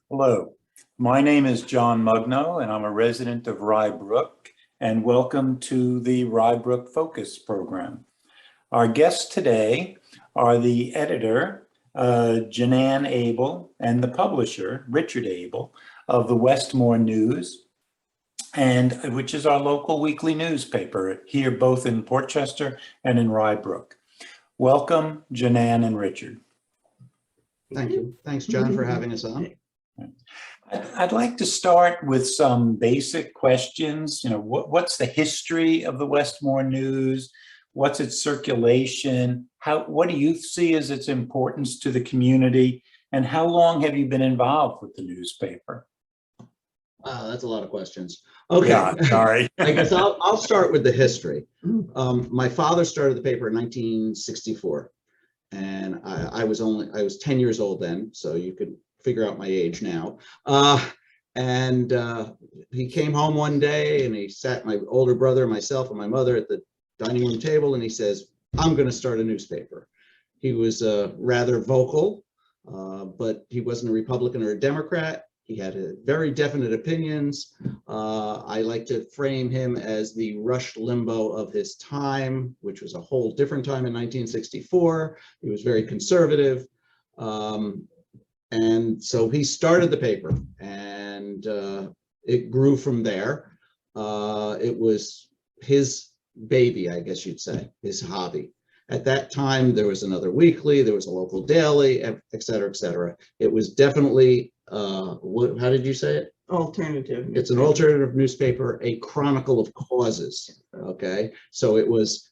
Hello, my name is John Mugno and I'm a resident of Rye Brook, and welcome to the Rye Brook Focus program. Our guests today are the editor, Jananne Abel, and the publisher, Richard Abel, of the Westmore News, and which is our local weekly newspaper here both in Portchester and in Rye Brook. Welcome, Jananne and Richard. Thank you. Thanks, John, for having us on. I'd like to start with some basic questions. What's the history of the Westmore News? What's its circulation? What do you see as its importance to the community? And how long have you been involved with the newspaper? Wow, that's a lot of questions. Okay, yeah, sorry. I guess I'll start with the history. My father started the paper in 1964, and I was 10 years old then, so you could figure out my age now. He came home one day and he sat my older brother, myself, and my mother at the dining room table, and he says, "I'm going to start a newspaper." He was rather vocal, but he wasn't a Republican or a Democrat. He had very definite opinions. I like to frame him as the Rush Limbaugh of his time, which was a whole different time in 1964. He was very conservative. And so he started the paper, and it grew from there. It was his baby, I guess you'd say, his hobby. At that time, there was another weekly, there was a local daily, et cetera, et cetera. It was definitely, how did you say it? Alternative. It's an alternative newspaper, a chronicle of causes, okay? So it was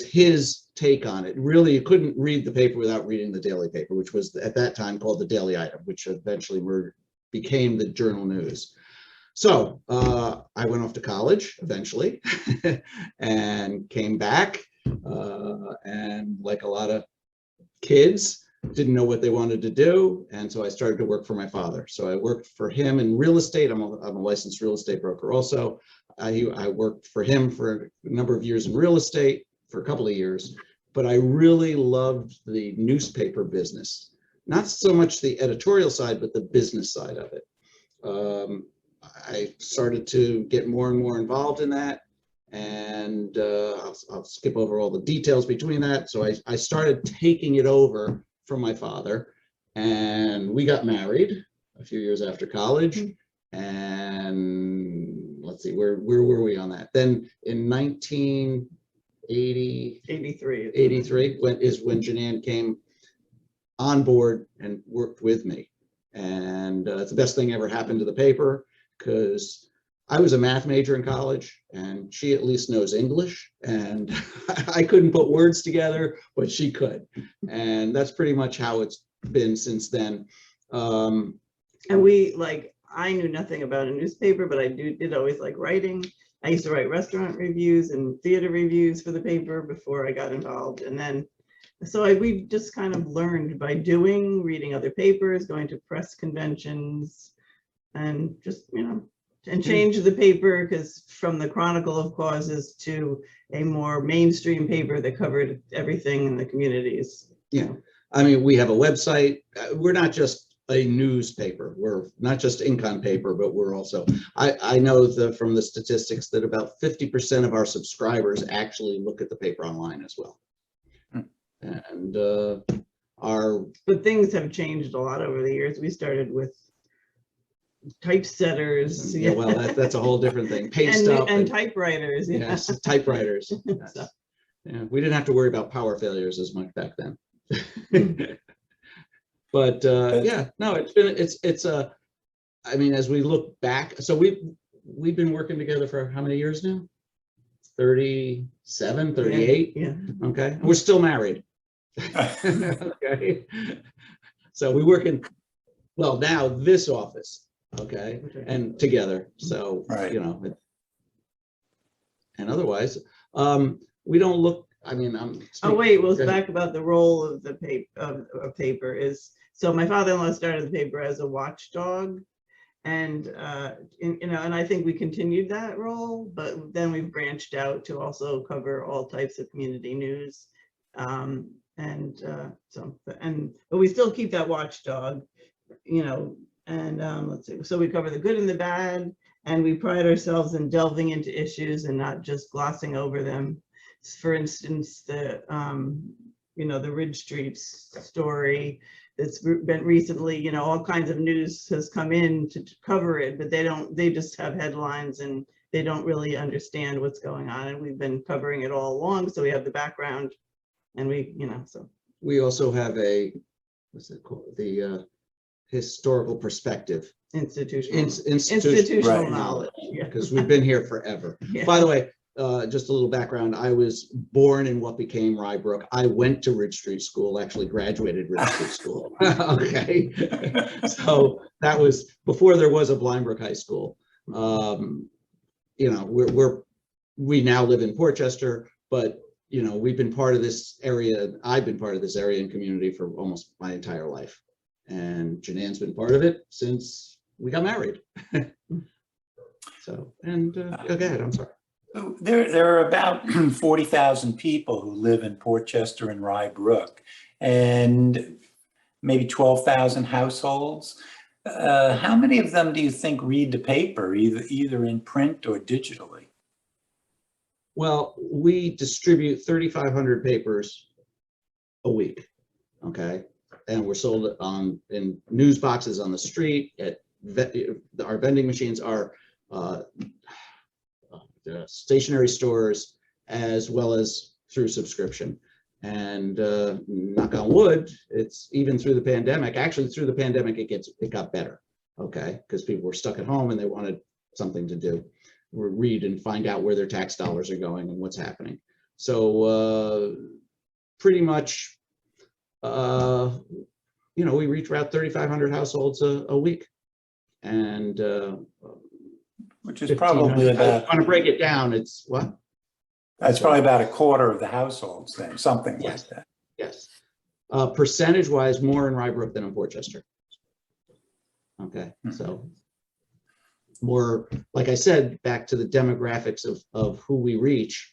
his take on it. Really, you couldn't read the paper without reading the daily paper, which was at that time called the Daily Item, which eventually became the Journal News. So I went off to college eventually and came back, and like a lot of kids, didn't know what they wanted to do, and so I started to work for my father. So I worked for him in real estate. I'm a licensed real estate broker also. I worked for him for a number of years in real estate, for a couple of years, but I really loved the newspaper business. Not so much the editorial side, but the business side of it. I started to get more and more involved in that, and I'll skip over all the details between that. So I started taking it over from my father, and we got married a few years after college. And let's see, where were we on that? Then in 1983 when Jananne came on board and worked with me. And it's the best thing ever happened to the paper, because I was a math major in college, and she at least knows English, and I couldn't put words together, but she could. And that's pretty much how it's been since then. And I knew nothing about a newspaper, but I did always like writing. I used to write restaurant reviews and theater reviews for the paper before I got involved. And then, we just kind of learned by doing, reading other papers, going to press conventions, and just, and change the paper, because from the Chronicle of Causes to a more mainstream paper that covered everything in the communities. Yeah, I mean, we have a website. We're not just a newspaper. We're not just ink on paper, but we're also, I know from the statistics that about 50% of our subscribers actually look at the paper online as well. And but things have changed a lot over the years. We started with typesetters. Yeah, well, that's a whole different thing. Paste and typewriters. Yeah. Yes, typewriters. Yes. So. Yeah, we didn't have to worry about power failures as much back then. But yeah, no, it's I mean, as we look back, so we've been working together for how many years now? 37, 38. Yeah. Okay, and we're still married. Okay, so we work in, well, now this office, okay, and together. So right. And otherwise, we don't look. I mean, oh wait, well, back about the role of the paper is. So my father-in-law started the paper as a watchdog, and and I think we continued that role, but then we've branched out to also cover all types of community news. But we still keep that watchdog, you know, and let's see, so we cover the good and the bad, and we pride ourselves in delving into issues and not just glossing over them. For instance, the you know, the Ridge Street story that's been recently, you know, all kinds of news has come in to cover it, but they just have headlines and they don't really understand what's going on. And we've been covering it all along, so we have the background, and we, you know, so. We also have a, what's it called? The historical perspective. Institutional Institutional knowledge. Yeah. Because we've been here forever. Yeah. By the way, just a little background. I was born in what became Rye Brook. I went to Ridge Street School, actually graduated Ridge Street School. Okay. So that was before there was a Blindbrook High School. You know, we now live in Portchester, but you know, we've been part of this area. I've been part of this area and community for almost my entire life. And Jananne's been part of it since we got married. So, and go ahead, I'm sorry. There are about 40,000 people who live in Portchester and Rye Brook, and maybe 12,000 households. How many of them do you think read the paper, either in print or digitally? Well, we distribute 3,500 papers a week, okay? And we're sold in news boxes on the street, at our vending machines, are stationery stores, as well as through subscription. And knock on wood, it's even through the pandemic. Actually, through the pandemic, it got better, okay? Because people were stuck at home and they wanted something to do, read and find out where their tax dollars are going and what's happening. So pretty much, you know, we reach about 3,500 households a week, and which is probably about, I want to break it down, it's what? That's probably about a quarter of the households then, something Yes. like that. Yes. Percentage wise, more in Rye Brook than in Portchester. Okay, so more, like I said, back to the demographics of who we reach.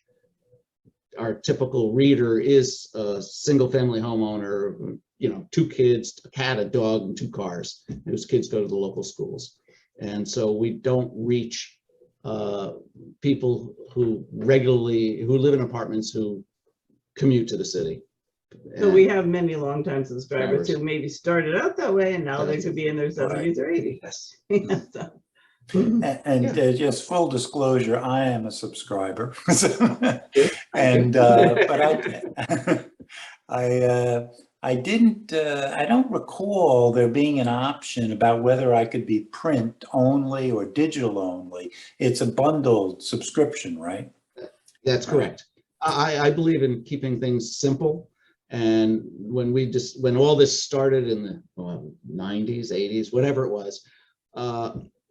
Our typical reader is a single family homeowner, you know, 2 kids, a cat, a dog, and 2 cars, whose kids go to the local schools. And so we don't reach people who live in apartments who commute to to So we have many longtime subscribers who maybe started out that way, and now they could be in their 70s or 80s. Yes. Yeah, so. And just full disclosure, I am a subscriber. And Thank but I don't recall there being an option about whether I could be print only or digital only. It's a bundled subscription, right? That's correct. I believe in keeping things simple. And when all this started in the 90s, 80s, whatever it was,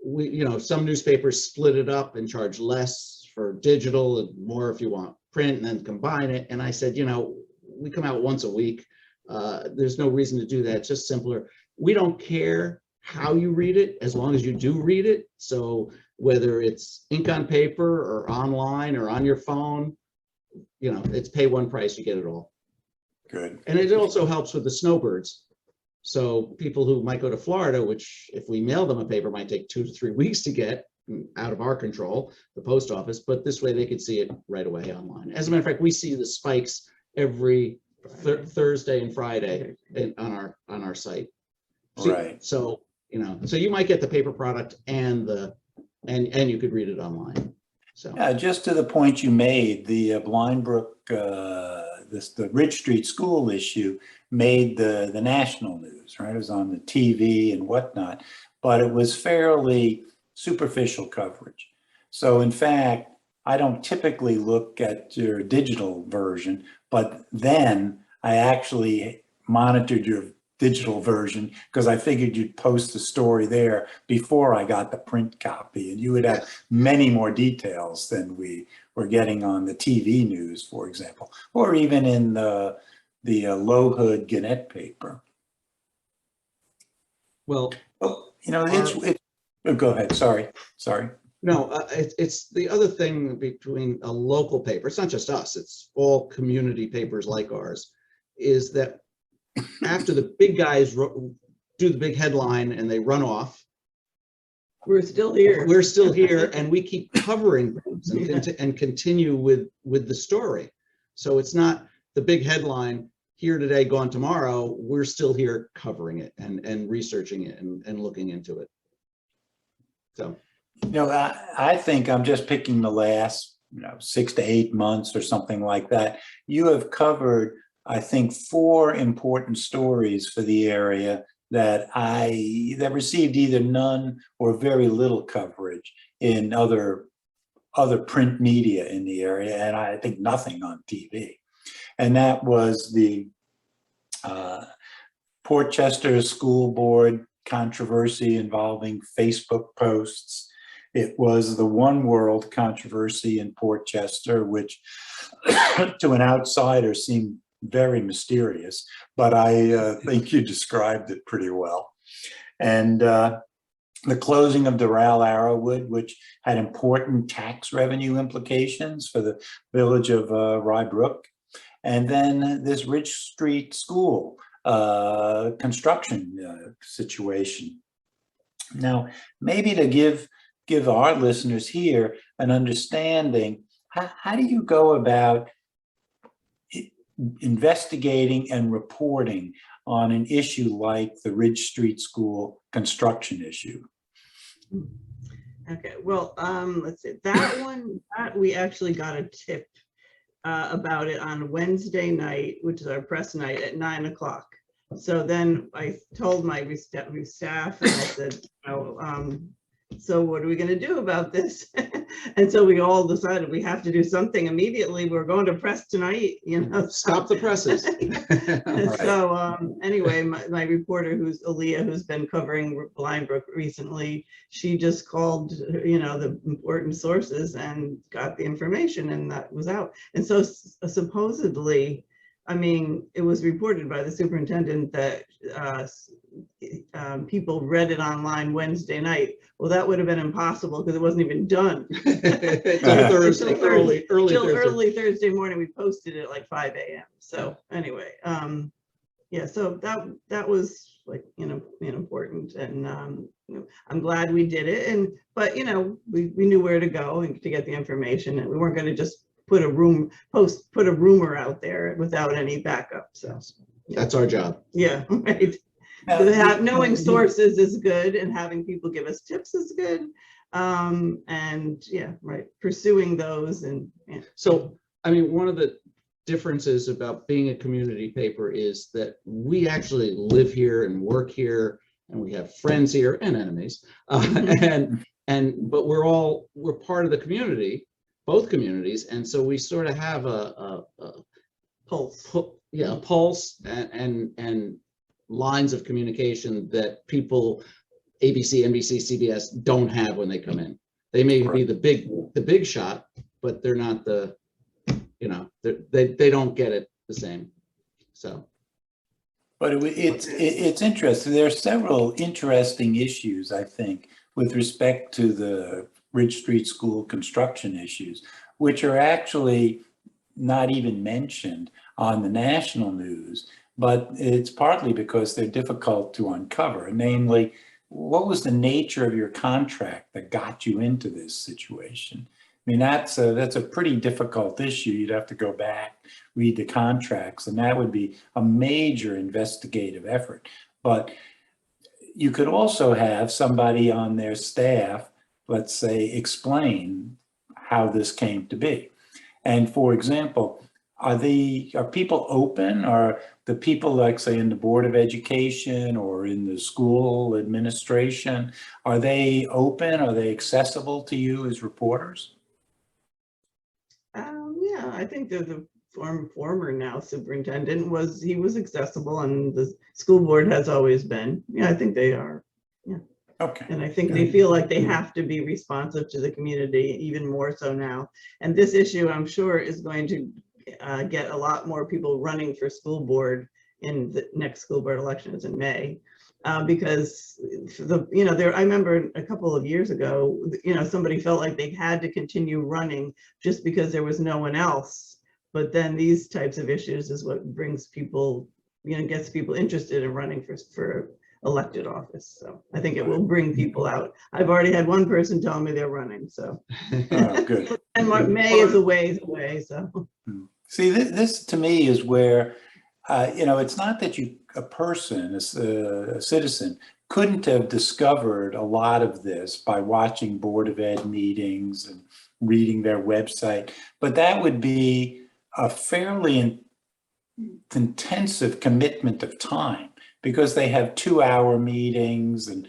you know, some newspapers split it up and charge less for digital and more if you want print, and then combine it. And I said, you know, we come out once a week. There's no reason to do that. It's just simpler. We don't care how you read it, as long as you do read it. So whether it's ink on paper or online or on your phone, you know, it's pay one price, you get it all. Good. And it also helps with the snowbirds. So people who might go to Florida, which if we mail them a paper might take 2 to 3 weeks to get, out of our control, the post office, but this way they could see it right away online. As a matter of fact, we see the spikes every Thursday and Friday on our site. Right. So, you know, so you might get the paper product and you could read it online. So just to the point you made, the Blindbrook, the Ridge Street School issue made the national news, right? It was on the TV and whatnot, but it was fairly superficial coverage. So in fact, I don't typically look at your digital version, but then I actually monitored your digital version because I figured you'd post the story there before I got the print copy, and you would have many more details than we were getting on the TV news, for example, or even in the Low Hood Gannett paper. well, you know, go ahead. Sorry. no, it's the other thing between a local paper. It's not just us. It's all community papers like ours. Is that after the big guys do the big headline and they run off. We're still here. We're still here, and we keep covering things and continue with the story. So it's not the big headline, here today, gone tomorrow. We're still here covering it and researching it and looking into it. So, I think I'm just picking the last 6 to 8 months or something like that. You have covered, I think, 4 important stories for the area that received either none or very little coverage in other print media in the area, and I think nothing on TV. And that was the Portchester School Board controversy involving Facebook posts. It was the One World controversy in Portchester, which to an outsider seemed very mysterious, but I think you described it pretty well. And the closing of Doral Arrowwood, which had important tax revenue implications for the village of Rye Brook. And then this Ridge Street School construction situation. Now, maybe to give our listeners here an understanding, how do you go about investigating and reporting on an issue like the Ridge Street School construction issue? Okay, well, let's see, that one, we actually got a tip about it on Wednesday night, which is our press night at 9 o'clock. So then I told my staff and I said, so what are we going to do about this? And so we all decided we have to do something immediately. We're going to press tonight, Stop the presses. Right. So anyway, my reporter, who's Aaliyah, who's been covering Blind Brook recently, she just called, the important sources and got the information, and that was out. And so supposedly, it was reported by the superintendent that people read it online Wednesday night. Well, that would have been impossible because it wasn't even done. Thursday, early Thursday morning, we posted it at like 5 a.m. So anyway, yeah, so that was like, important, and I'm glad we did it. But we knew where to go and to get the information, and we weren't going to just put a rumor out there without any backup. So that's our job. Yeah, right. Knowing sources is good, and having people give us tips is good. And yeah, right, pursuing those. And yeah. So one of the differences about being a community paper is that we actually live here and work here, and we have friends here and enemies, but we're part of the community, both communities, and so we sort of have a pulse and lines of communication that people, ABC, NBC, CBS, don't have when they come in. They may be the big shot, but they're not the, they don't get it the same. So, but it's interesting. There are several interesting issues, I think, with respect to the Ridge Street School construction issues, which are actually not even mentioned on the national news, but it's partly because they're difficult to uncover. Namely, what was the nature of your contract that got you into this situation? That's a pretty difficult issue. You'd have to go back, read the contracts, and that would be a major investigative effort. But you could also have somebody on their staff, let's say, explain how this came to be. And for example, are people open? Are the people, like say in the Board of Education or in the school administration, are they open? Are they accessible to you as reporters? Yeah, I think the former now superintendent was accessible, and the school board has always been. Yeah, I think they are. Yeah. Okay. And I think they feel like they have to be responsive to the community even more so now. And this issue, I'm sure, is going to get a lot more people running for school board in the next school board elections in May. Because I remember a couple of years ago, somebody felt like they had to continue running just because there was no one else. But then these types of issues is what brings people, gets people interested in running for elected office. So I think it will bring people out. I've already had one person tell me they're running, so. Oh, good. And May is a ways away, so. See, this to me is where, it's not that a person, a citizen, couldn't have discovered a lot of this by watching Board of Ed meetings and reading their website, but that would be a fairly intensive commitment of time because they have 2-hour meetings and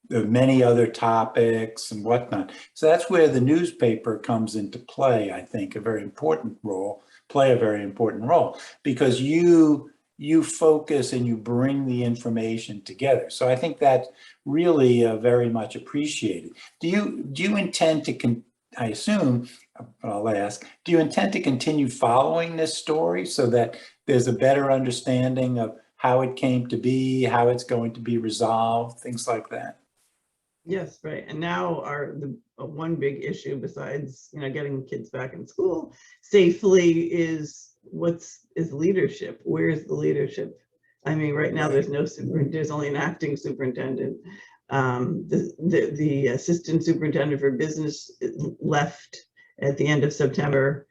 many other topics and whatnot. So that's where the newspaper comes into play, I think, a very important role, because you focus and you bring the information together. So I think that's really very much appreciated. Do you intend to, I assume, I'll ask, do you intend to continue following this story so that there's a better understanding of how it came to be, how it's going to be resolved, things like that? Yes, right. And now one big issue besides, getting kids back in school safely is leadership. Where's the leadership? I mean, right now there's there's only an acting superintendent. The assistant superintendent for business left at the end of September.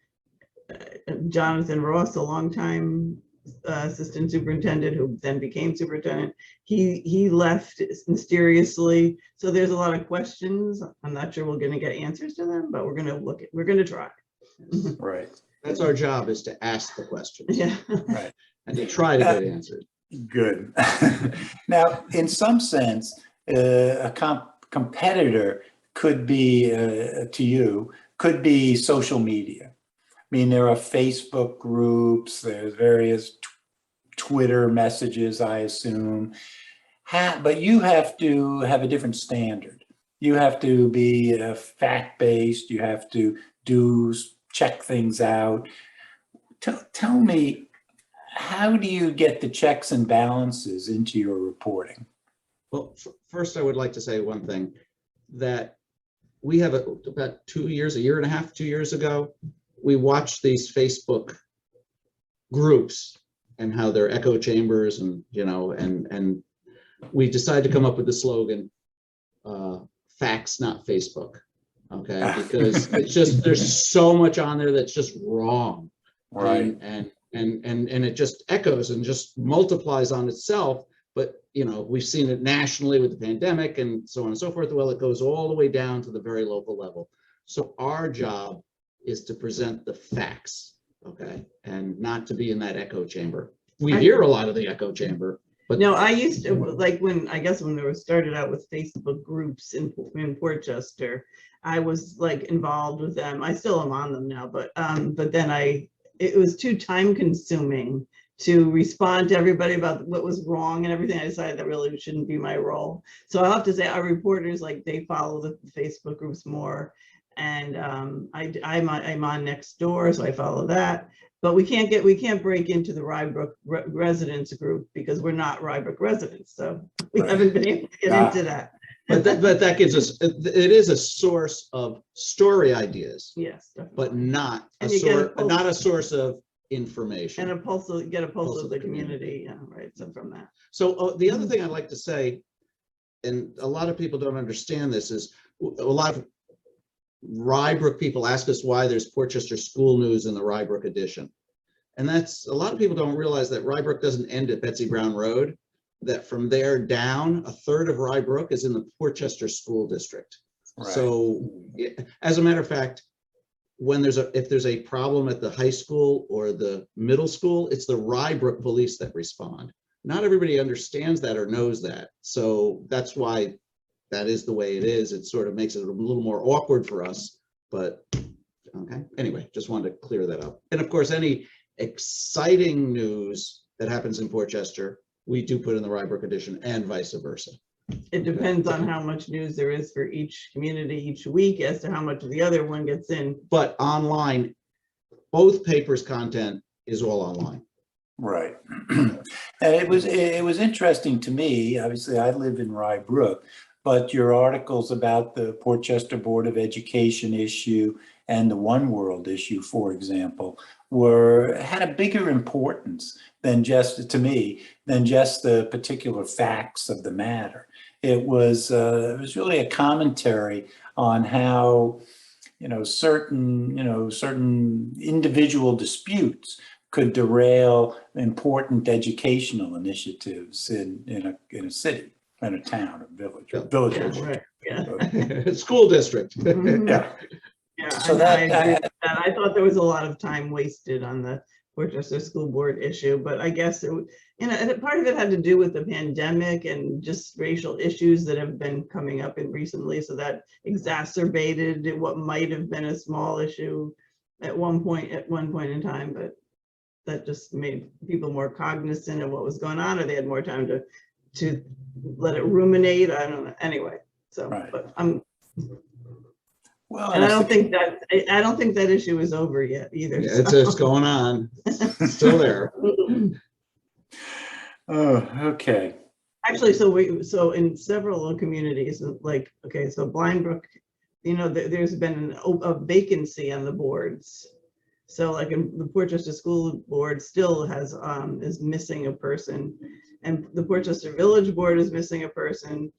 Jonathan Ross, a longtime assistant superintendent who then became superintendent, he left mysteriously. So there's a lot of questions. I'm not sure we're going to get answers to them, but we're going to try. Right. That's our job, is to ask the questions. Yeah. Right. And to try to get answers. Good. Now, in some sense, a competitor could be, to you, could be social media. I mean, there are Facebook groups, there's various Twitter messages, I assume, but you have to have a different standard. You have to be fact-based, you have to check things out. Tell me, how do you get the checks and balances into your reporting? Well, first I would like to say one thing, that we have about 2 years, a year and a half, 2 years ago, we watched these Facebook groups and how they're echo chambers, and and we decided to come up with the slogan, facts, not Facebook. Okay, because it's just, there's so much on there that's just wrong. Right. And it just echoes and just multiplies on itself. But we've seen it nationally with the pandemic and so on and so forth. Well, it goes all the way down to the very local level. So our job is to present the facts, okay, and not to be in that echo chamber. We hear a lot of the echo chamber, but no, I used to, like, when they were started out with Facebook groups in Portchester, I was like involved with them. I still am on them now, but then it was too time consuming to respond to everybody about what was wrong and everything. I decided that really shouldn't be my role. So I'll have to say our reporters, like, they follow the Facebook groups more. And I'm on Next Door, so I follow that. But we can't break into the Rye Brook residents group because we're not Rye Brook residents. So we haven't been able to get into that. But that gives us, it is a source of story ideas. Yes, definitely. But not And a source of information. And get a pulse of the community. Yeah, right. So from that. So the other thing I'd like to say, and a lot of people don't understand this, is a lot of Rye Brook people ask us why there's Portchester school news in the Rye Brook edition. And that's, a lot of people don't realize that Rye Brook doesn't end at Betsy Brown Road, that from there down, a third of Rye Brook is in the Portchester School District. Right. So as a matter of fact, when if there's a problem at the high school or the middle school, it's the Rye Brook police that respond. Not everybody understands that or knows that. So that's why that is the way it is. It sort of makes it a little more awkward for us, but okay. Anyway, just wanted to clear that up. And of course, any exciting news that happens in Portchester, we do put in the Rye Brook edition, and vice versa. It depends on how much news there is for each community each week as to how much of the other one gets in. But online, both papers' content is all online. Right. And it was interesting to me. Obviously, I live in Rye Brook, but your articles about the Portchester Board of Education issue and the One World issue, for example, had a bigger importance than just, to me, than just the particular facts of the matter. It was really a commentary on how, certain individual disputes could derail important educational initiatives in a city, in a town, a village, Yeah, right. Yeah. School district. Mhm. Yeah. Yeah, So I that, agree with that. I thought there was a lot of time wasted on the Worcester School Board issue, but I guess and part of it had to do with the pandemic and just racial issues that have been coming up in recently. So that exacerbated what might have been a small issue at one point in time, but that just made people more cognizant of what was going on, or they had more time to let it ruminate. I don't know. Anyway, so Right. but well, and I it's don't think that issue is over yet either. Yeah, it's going on. It's still there. oh, okay. Actually, so in several communities, like, okay, so Blind Brook, there's been a vacancy on the boards. So like in the Portchester School Board still is missing a person, and the Portchester Village Board is missing a person.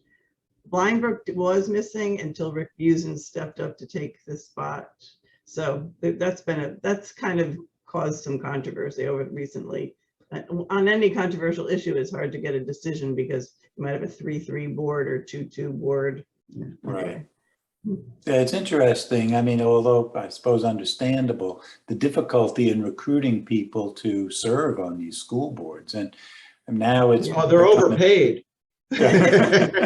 Blind Brook was missing until Rick Busen stepped up to take the spot. So that's kind of caused some controversy over recently. On any controversial issue, it's hard to get a decision because you might have a 3-3 board or 2-2 board. Right. Anyway. Yeah, it's interesting. I mean, although I suppose understandable, the difficulty in recruiting people to serve on these school boards. And now it's... Oh, they're overpaid. Yeah.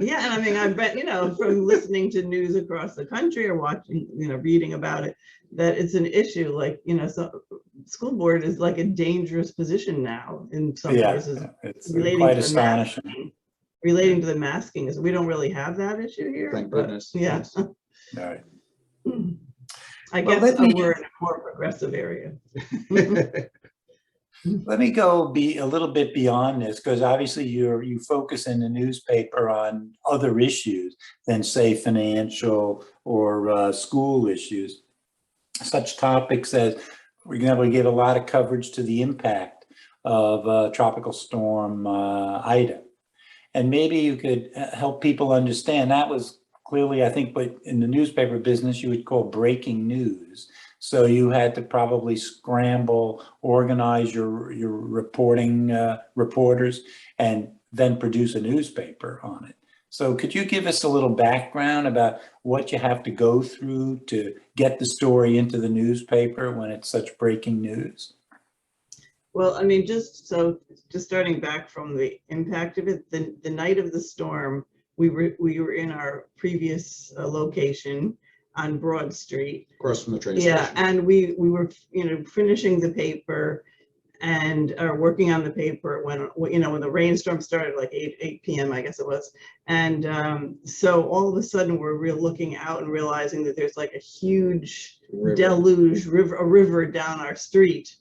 Yeah, and I mean, I bet, from listening to news across the country or watching, reading about it, that it's an issue. Like, so school board is like a dangerous position now in some places. It's quite astonishing. Relating to the masking is we don't really have that issue here. Thank goodness. Yeah. Right. I guess we're in a more progressive area. Let me go a little bit beyond this, because obviously you focus in the newspaper on other issues than, say, financial or school issues. Such topics as, for example, we give a lot of coverage to the impact of Tropical Storm Ida. And maybe you could help people understand that was clearly, I think, what in the newspaper business you would call breaking news. So you had to probably scramble, organize your reporting reporters, and then produce a newspaper on it. So could you give us a little background about what you have to go through to get the story into the newspaper when it's such breaking news? Well, I mean, just starting back from the impact of it, the night of the storm, we were in our previous location on Broad Street. Across from the train station. Yeah, and we were, finishing the paper and working on the paper when the rainstorm started, like 8 p.m. I guess it was. And so all of a sudden we're looking out and realizing that there's like a huge deluge, a river down our street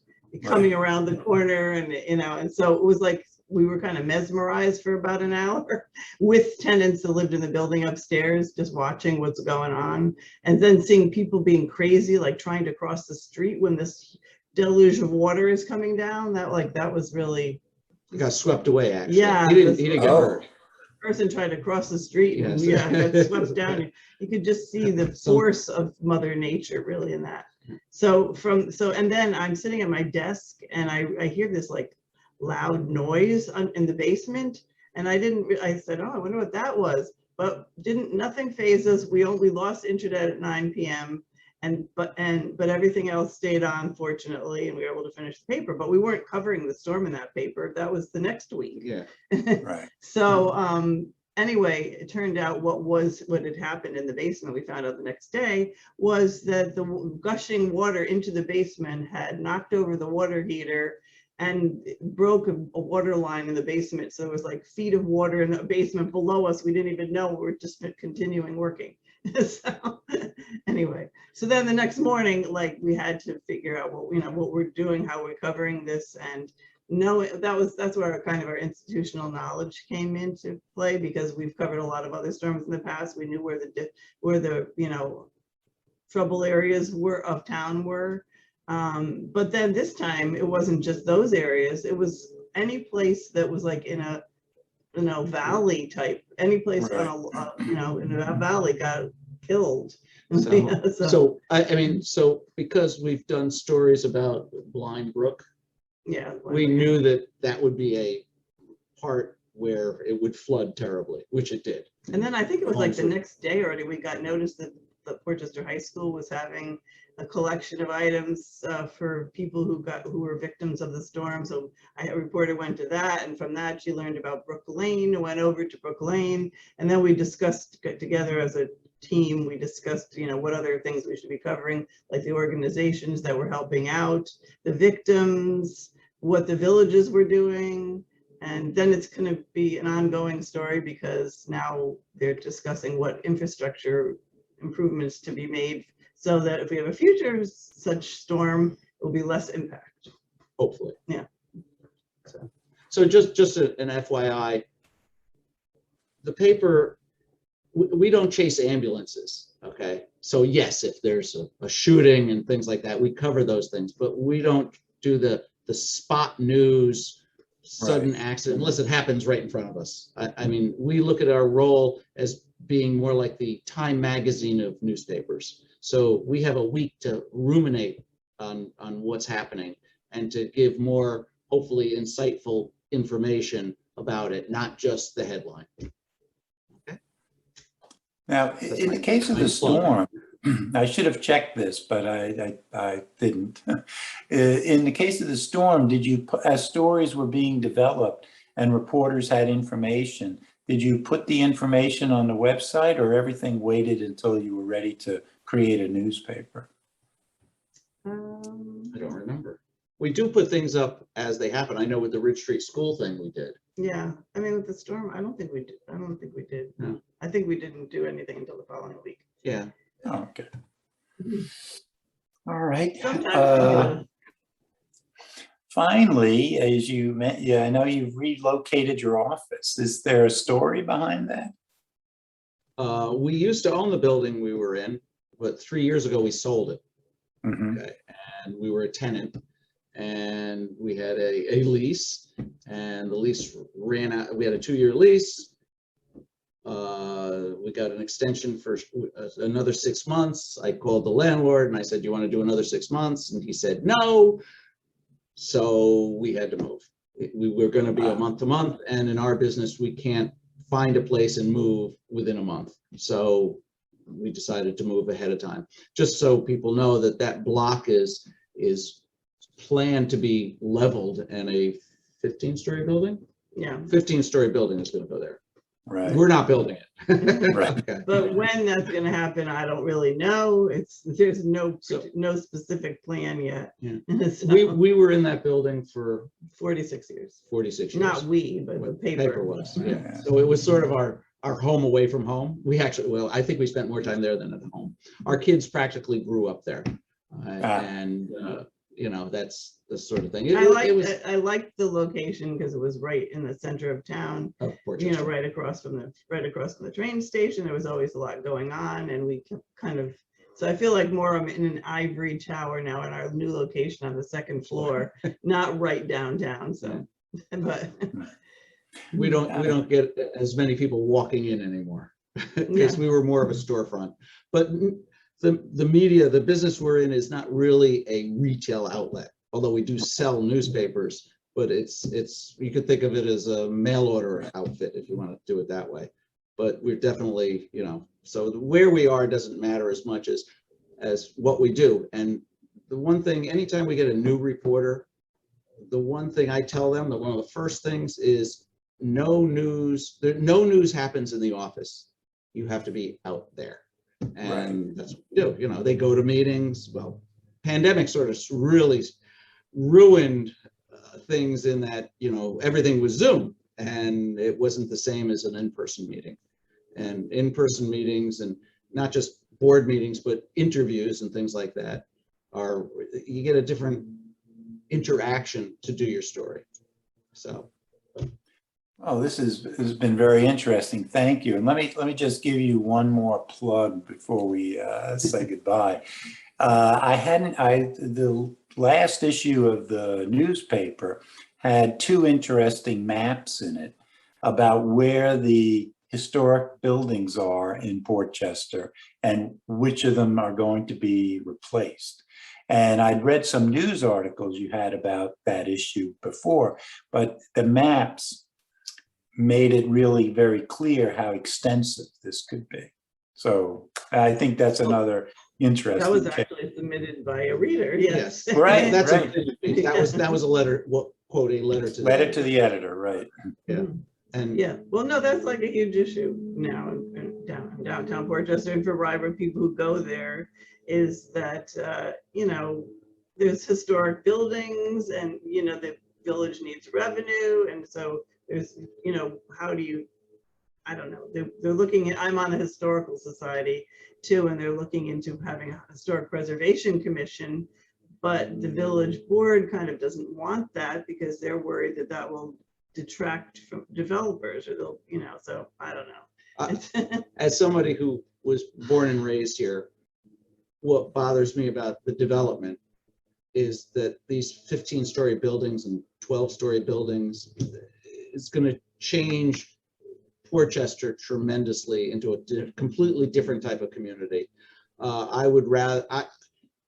coming around the corner, and so it was like we were kind of mesmerized for about an hour with tenants that lived in the building upstairs, just watching what's going on, and then seeing people being crazy, like trying to cross the street when this deluge of water is coming down. That was really... He got swept away, actually. Yeah, he didn't get hurt. Person tried to cross the street, yes. And got swept down. You could just see the force of Mother Nature really in that. And then I'm sitting at my desk and I hear this like loud noise in the basement, and I said, oh, I wonder what that was, but nothing fazed us. We only lost internet at 9 p.m. but everything else stayed on, fortunately, and we were able to finish the paper, but we weren't covering the storm in that paper. That was the next week. Yeah. Right. So anyway, it turned out what had happened in the basement, we found out the next day, was that the gushing water into the basement had knocked over the water heater and broke a water line in the basement. So it was like feet of water in the basement below us. We didn't even know. We were just continuing working. So anyway, so then the next morning, like we had to figure out what we're doing, how we're covering this, and no, that's where kind of our institutional knowledge came into play, because we've covered a lot of other storms in the past. We knew where the trouble areas of town were. But then this time it wasn't just those areas. It was any place that was like in a valley type, any place Right. on in a valley got killed. So I mean, so because we've done stories about Blind Brook, yeah, we knew that would be a part where it would flood terribly, which it did. And then I think it was like the next day already, we got notice that the Portchester High School was having a collection of items for people who were victims of the storm. So a reporter went to that, and from that she learned about Brook Lane, went over to Brook Lane, and then we discussed together as a team. We discussed, what other things we should be covering, like the organizations that were helping out, the victims, what the villages were doing. And then it's going to be an ongoing story, because now they're discussing what infrastructure improvements to be made, so that if we have a future such storm, it will be less impact. Hopefully. Yeah. So just an FYI, the paper, we don't chase ambulances, okay? So yes, if there's a shooting and things like that, we cover those things, but we don't do the spot news, sudden accident, unless it happens right in front of us. I mean, we look at our role as being more like the Time magazine of newspapers. So we have a week to ruminate on what's happening and to give more, hopefully, insightful information about it, not just the headline. Okay. Now, in the case of the storm, I should have checked this, but I didn't. In the case of the storm, did you, as stories were being developed and reporters had information, did you put the information on the website, or everything waited until you were ready to create a newspaper? I don't remember. We do put things up as they happen. I know with the Ridge Street School thing we did. Yeah, I mean, with the storm, I don't think we did. No. I think we didn't do anything until the following week. Yeah. Oh, okay. All right. Sometimes, Finally, as you met, yeah, I know you've relocated your office. Is there a story behind that? We used to own the building we were in, but 3 years ago we sold it. Mm-hmm. Okay. And we were a tenant, and we had a lease, and the lease ran out. We had a 2-year lease. We got an extension for another 6 months. I called the landlord and I said, "Do you want to do another 6 months?" And he said, "No." So we had to move. We were going to be a month to month, and in our business, we can't find a place and move within a month. So we decided to move ahead of time, just so people know that that block is planned to be leveled, and a 15-story building. yeah. 15-story building is going to go there. Right. We're not building it. Right. Okay. But when that's going to happen, I don't really know. There's no specific plan yet. Yeah. So, We were in that building for 46 years. 46 years. Not we, but the paper. was. Yeah. So it was sort of our home away from home. We actually, well, I think we spent more time there than at home. Our kids practically grew up there, and that's the sort of thing. I liked the location because it was right in the center of town. Of Portchester. Right across from the train station. There was always a lot going on, and we kind of. So I feel like more I'm in an ivory tower now in our new location on the second floor, not right downtown. So, but we don't get as many people walking in anymore because we were more of a storefront. But the media, the business we're in, is not really a retail outlet, although we do sell newspapers, but it's you could think of it as a mail order outfit if you want to do it that way. But we're definitely, so where we are doesn't matter as much as what we do. And the one thing, anytime we get a new reporter, the one thing I tell them, that one of the first things is no news happens in the office. You have to be out there. And that's what we do. They go to meetings. Well, pandemic sort of really ruined things in that, everything was Zoom, and it wasn't the same as an in-person meeting. And in-person meetings, and not just board meetings, but interviews and things like that, you get a different interaction to do your story. So, Oh, has been very interesting. Thank you. And let me just give you one more plug before we say goodbye. The last issue of the newspaper had two interesting maps in it about where the historic buildings are in Portchester and which of them are going to be replaced. And I'd read some news articles you had about that issue before, but the maps made it really very clear how extensive this could be. So I think that's another interesting. That was actually submitted by a reader, yes. Right, that's right. that was a letter, quote, a letter to The editor, right. Yeah. And yeah, well, no, that's like a huge issue now in downtown Portchester, and for Rye Brook people who go there, is that, you know, there's historic buildings and, you know, the village needs revenue. And so there's, you know, how do you, I don't know, they're looking at, I'm on the Historical Society too, and they're looking into having a historic preservation commission, but the village board kind of doesn't want that because they're worried that that will detract from developers, or they'll, you know, so I don't know. as somebody who was born and raised here, what bothers me about the development is that these 15-story buildings and 12-story buildings is going to change Portchester tremendously into a completely different type of community. I would rather,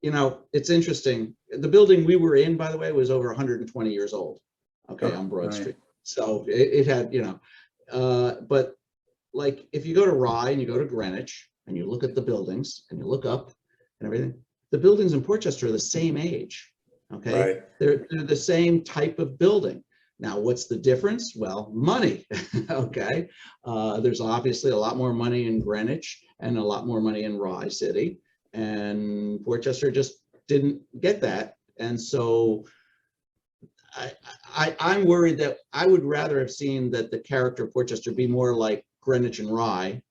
you know, it's interesting. The building we were in, by the way, was over 120 years old. Okay, on Broad Street. So it had, you know, but like if you go to Rye and you go to Greenwich and you look at the buildings and you look up and everything, the buildings in Portchester are the same age. Okay, Right. They're the same type of building. Now, what's the difference? Well, money. Okay, there's obviously a lot more money in Greenwich and a lot more money in Rye City, and Portchester just didn't get that. And so I'm worried that I would rather have seen that the character of Portchester be more like Greenwich and Rye,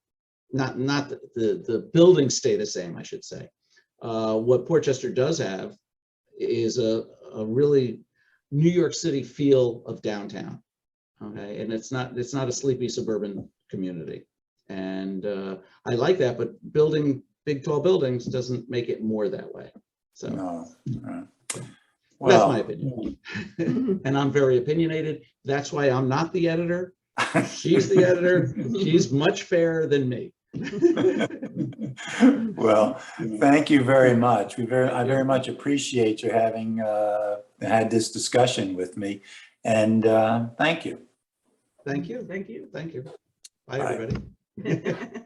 not the buildings stay the same, I should say. What Portchester does have is a really New York City feel of downtown. Okay, and it's not a sleepy suburban community, and I like that. But building big tall buildings doesn't make it more that way. So No. Well, that's my opinion, and I'm very opinionated. That's why I'm not the editor. She's the editor. She's much fairer than me. Well, thank you very much. I very much appreciate you having had this discussion with me, and thank you. Thank you. Thank you. Thank you. Bye, Bye. everybody.